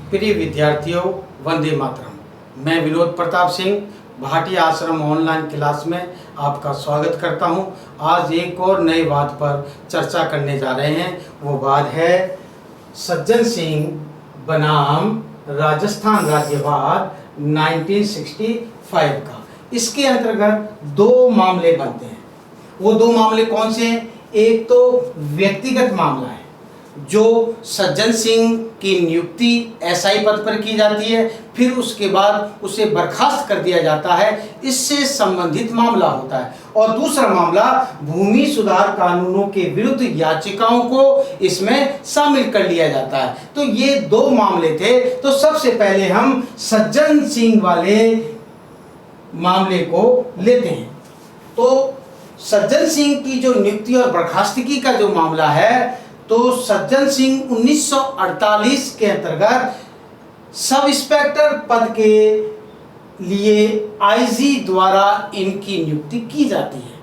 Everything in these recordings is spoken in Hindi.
प्रिय विद्यार्थियों, वंदे मातरम। मैं विनोद प्रताप सिंह भाटी आश्रम ऑनलाइन क्लास में आपका स्वागत करता हूं। आज एक और नई बात पर चर्चा करने जा रहे हैं। वो बात है सज्जन सिंह बनाम राजस्थान राज्यवाद 1965 का। इसके अंतर्गत दो मामले बनते हैं। वो दो मामले कौन से हैं? एक तो व्यक्तिगत मामला है जो सज्जन सिंह की नियुक्ति एसआई पद पर की जाती है, फिर उसके बाद उसे बर्खास्त कर दिया जाता है, इससे संबंधित मामला होता है। और दूसरा मामला भूमि सुधार कानूनों के विरुद्ध याचिकाओं को इसमें शामिल कर लिया जाता है। तो ये दो मामले थे। तो सबसे पहले हम सज्जन सिंह वाले मामले को लेते हैं। तो सज्जन सिंह की जो नियुक्ति और बर्खास्तगी का जो मामला है, तो सज्जन सिंह 1948 के अंतर्गत सब इंस्पेक्टर पद के लिए आईजी द्वारा इनकी नियुक्ति की जाती है।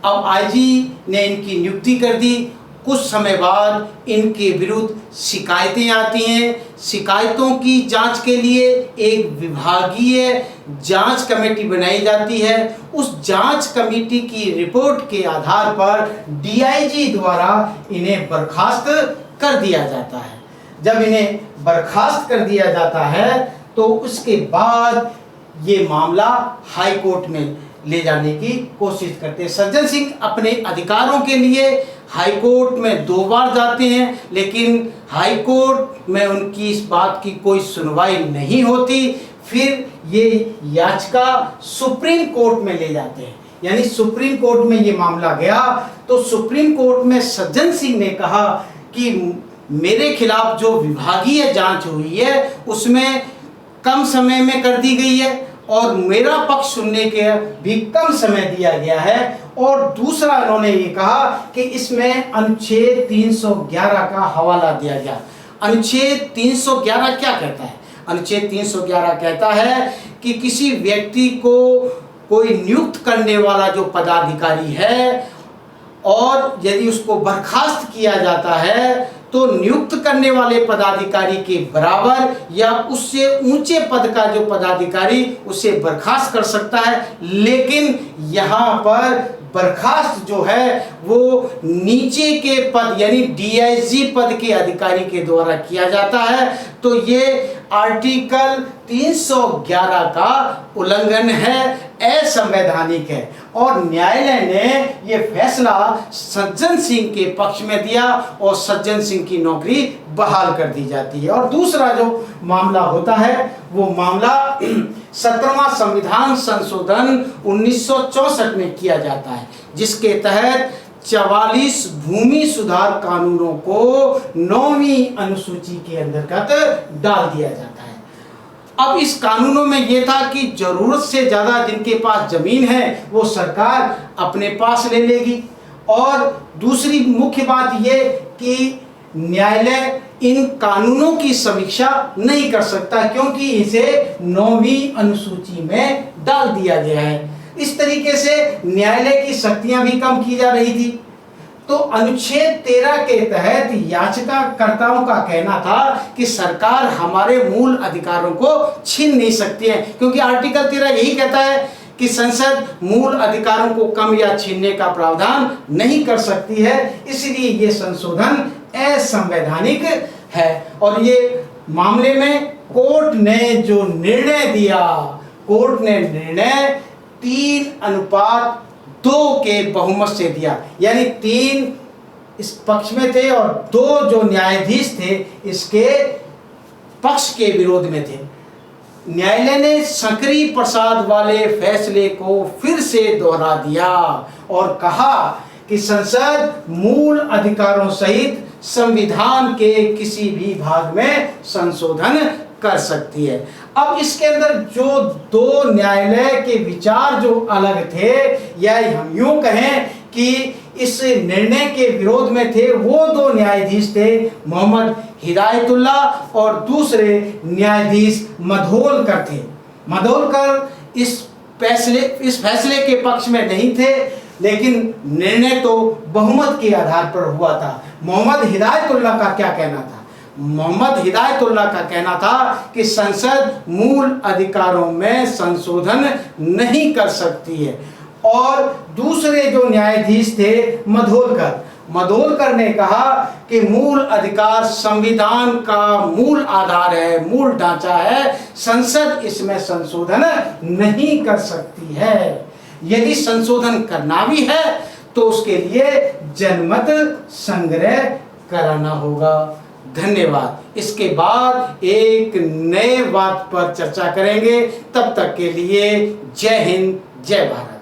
अब आईजी ने इनकी नियुक्ति कर दी। कुछ समय बाद इनके विरुद्ध शिकायतें आती हैं। शिकायतों की जांच के लिए एक विभागीय जांच कमेटी बनाई जाती है। उस जांच कमेटी की रिपोर्ट के आधार पर डीआईजी द्वारा इन्हें बर्खास्त कर दिया जाता है। जब इन्हें बर्खास्त कर दिया जाता है तो उसके बाद ये मामला हाई कोर्ट में ले जाने की कोशिश करते हैं। सज्जन सिंह अपने अधिकारों के लिए हाई कोर्ट में 2 बार जाते हैं, लेकिन हाई कोर्ट में उनकी इस बात की कोई सुनवाई नहीं होती। फिर ये याचिका सुप्रीम कोर्ट में ले जाते हैं, यानी सुप्रीम कोर्ट में ये मामला गया। तो सुप्रीम कोर्ट में सज्जन सिंह ने कहा कि मेरे खिलाफ जो विभागीय जांच हुई है उसमें कम समय में कर दी गई है और मेरा पक्ष सुनने के भी कम समय दिया गया है। और दूसरा उन्होंने ये कहा कि इसमें अनुच्छेद 311 का हवाला दिया गया। अनुच्छेद 311 क्या कहता है? अनुच्छेद 311 कहता है कि किसी व्यक्ति को कोई नियुक्त करने वाला जो पदाधिकारी है और यदि उसको बर्खास्त किया जाता है तो नियुक्त करने वाले पदाधिकारी के बराबर या उससे ऊंचे पद का जो पदाधिकारी उसे बर्खास्त कर सकता है। लेकिन यहाँ पर बर्खास्त जो है वो नीचे के पद यानी डीआईजी पद के अधिकारी के द्वारा किया जाता है। तो ये आर्टिकल 311 का उल्लंघन है, असंवैधानिक है। और न्यायालय ने ये फैसला सज्जन सिंह के पक्ष में दिया और सज्जन सिंह की नौकरी बहाल कर दी जाती है। और दूसरा जो मामला होता है वो मामला 17वां संविधान संशोधन 1964 में किया जाता है, जिसके तहत 44 भूमि सुधार कानूनों को 9वीं अनुसूची के अंतर्गत डाल दिया जाता है। अब इस कानूनों में यह था कि जरूरत से ज्यादा जिनके पास जमीन है वो सरकार अपने पास ले लेगी। और दूसरी मुख्य बात यह कि न्यायालय इन कानूनों की समीक्षा नहीं कर सकता क्योंकि इसे 9वीं अनुसूची में डाल दिया गया है। इस तरीके से न्यायालय की शक्तियां भी कम की जा रही थी। तो अनुच्छेद 13 के तहत याचिकाकर्ताओं का कहना था कि सरकार हमारे मूल अधिकारों को छीन नहीं सकती है, क्योंकि आर्टिकल 13 यही कहता है कि संसद मूल अधिकारों को कम या छीनने का प्रावधान नहीं कर सकती है। इसलिए ये संशोधन असंवैधानिक है। और ये मामले में कोर्ट ने जो निर्णय दिया, कोर्ट ने निर्णय 3:2 के बहुमत से दिया, यानी 3 इस पक्ष में थे और 2 जो न्यायाधीश थे इसके पक्ष के विरोध में थे। न्यायालय ने सकरी प्रसाद वाले फैसले को फिर से दोहरा दिया और कहा कि संसद मूल अधिकारों सहित संविधान के किसी भी भाग में संशोधन कर सकती है। अब इसके अंदर जो 2 न्यायालय के विचार जो अलग थे, या हम यूं कहें कि इस निर्णय के विरोध में थे, वो 2 न्यायाधीश थे मोहम्मद हिदायतुल्ला और दूसरे न्यायाधीश मधोलकर थे। मधोलकर इस फैसले के पक्ष में नहीं थे, लेकिन निर्णय तो बहुमत के आधार पर हुआ था। मोहम्मद हिदायतुल्ला का क्या कहना था? मोहम्मद हिदायतुल्लाह का कहना था कि संसद मूल अधिकारों में संशोधन नहीं कर सकती है। और दूसरे जो न्यायाधीश थे मधोलकर ने कहा कि मूल अधिकार संविधान का मूल आधार है, मूल ढांचा है, संसद इसमें संशोधन नहीं कर सकती है। यदि संशोधन करना भी है तो उसके लिए जनमत संग्रह कराना होगा। धन्यवाद। इसके बाद एक नए बात पर चर्चा करेंगे। तब तक के लिए जय हिंद, जय भारत।